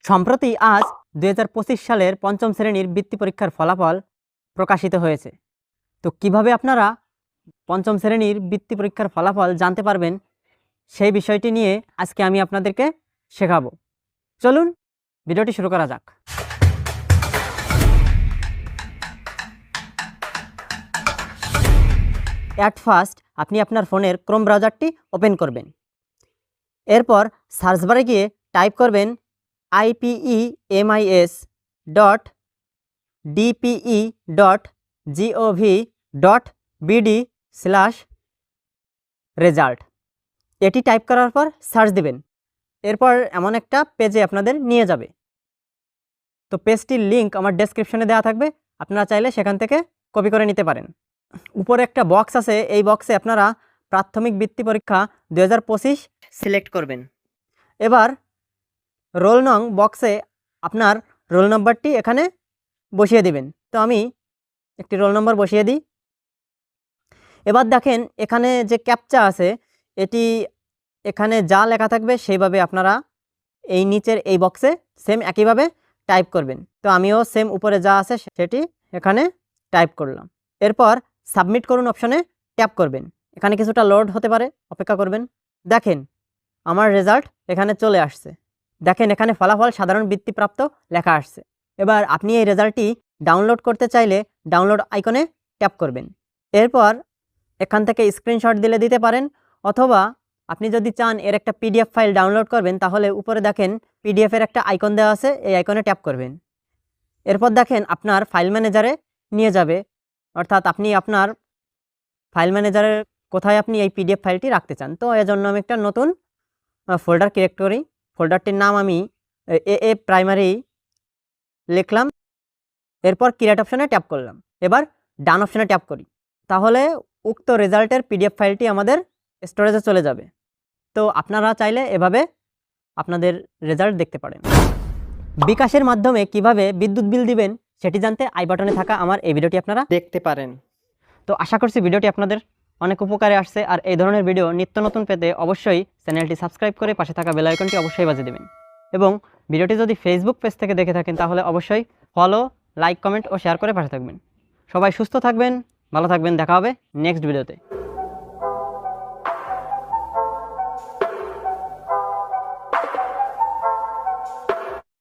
সম্প্রতি আজ 2025 সালের পঞ্চম শ্রেণীর বৃত্তি পরীক্ষার ফলাফল প্রকাশিত হয়েছে। তো কিভাবে আপনারা পঞ্চম শ্রেণীর বৃত্তি পরীক্ষার ফলাফল জানতে পারবেন সেই বিষয়টি নিয়ে আজকে আমি আপনাদেরকে শেখাবো। চলুন ভিডিওটি শুরু করা যাক। অ্যাট ফার্স্ট আপনি আপনার ফোনের ক্রোম ব্রাউজারটি ওপেন করবেন। এরপর সার্চ বারে গিয়ে টাইপ করবেন ipemis.dpe.gov.bd/result। এটি টাইপ করার পর সার্চ দিবেন। এরপর এমন একটা পেজে আপনাদের নিয়ে যাবে। তো পেজটির লিঙ্ক আমার ডেসক্রিপশনে দেওয়া থাকবে, আপনারা চাইলে সেখান থেকে কপি করে নিতে পারেন। উপরে একটা বক্স আছে, এই বক্সে আপনারা প্রাথমিক বৃত্তি পরীক্ষা 2025 সিলেক্ট করবেন। এবার রোল নং বক্সে আপনার রোল নম্বরটি এখানে বসিয়ে দিবেন। তো আমি একটি রোল নম্বর বসিয়ে দিই। এবার দেখেন এখানে যে ক্যাপচা আছে এটি এখানে যা লেখা থাকবে সেইভাবে আপনারা এই নিচের এই বক্সে সেম একইভাবে টাইপ করবেন। তো আমিও সেম উপরে যা আছে সেটি এখানে টাইপ করলাম। এরপর সাবমিট করুন অপশনে ট্যাপ করবেন। এখানে কিছুটা লোড হতে পারে, অপেক্ষা করবেন। দেখেন আমার রেজাল্ট এখানে চলে আসছে। দেখেন এখানে ফলাফল সাধারণ বৃত্তিপ্রাপ্ত লেখা আসছে। এবার আপনি এই রেজাল্টটি ডাউনলোড করতে চাইলে ডাউনলোড আইকনে ট্যাপ করবেন। এরপর এখান থেকে স্ক্রিনশট দিলে দিতে পারেন, অথবা আপনি যদি চান এর একটা পিডিএফ ফাইল ডাউনলোড করবেন তাহলে উপরে দেখেন পিডিএফের একটা আইকন দেওয়া আছে, এই আইকনে ট্যাপ করবেন। এরপর দেখেন আপনার ফাইল ম্যানেজারে নিয়ে যাবে, অর্থাৎ আপনি আপনার ফাইল ম্যানেজারের কোথায় আপনি এই পিডিএফ ফাইলটি রাখতে চান। তো এজন্য আমি একটা নতুন ফোল্ডার ক্রিয়েট করি। ফোল্ডারটির নাম আমি এ প্রাইমারি লিখলাম। এরপর ক্রিয়েট অপশনে ট্যাপ করলাম। এবার ডান অপশনে ট্যাপ করি, তাহলে উক্ত রেজাল্টের পিডিএফ ফাইলটি আমাদের স্টোরেজে চলে যাবে। তো আপনারা চাইলে এভাবে আপনাদের রেজাল্ট দেখতে পারেন। বিকাশের মাধ্যমে কিভাবে বিদ্যুৎ বিল দিবেন সেটি জানতে আই বাটনে থাকা আমার এই ভিডিওটি আপনারা দেখতে পারেন। তো আশা করছি ভিডিওটি আপনাদের অনেক উপকারে আসছে। আর এই ধরনের ভিডিও নিত্য নতুন পেতে অবশ্যই চ্যানেলটি সাবস্ক্রাইব করে পাশে থাকা বেল আইকনটি অবশ্যই বাজিয়ে দেবেন। এবং ভিডিওটি যদি ফেসবুক পেজ থেকে দেখে থাকেন তাহলে অবশ্যই ফলো, লাইক, কমেন্ট ও শেয়ার করে পাশে থাকবেন। সবাই সুস্থ থাকবেন, ভালো থাকবেন। দেখা হবে নেক্সট ভিডিওতে।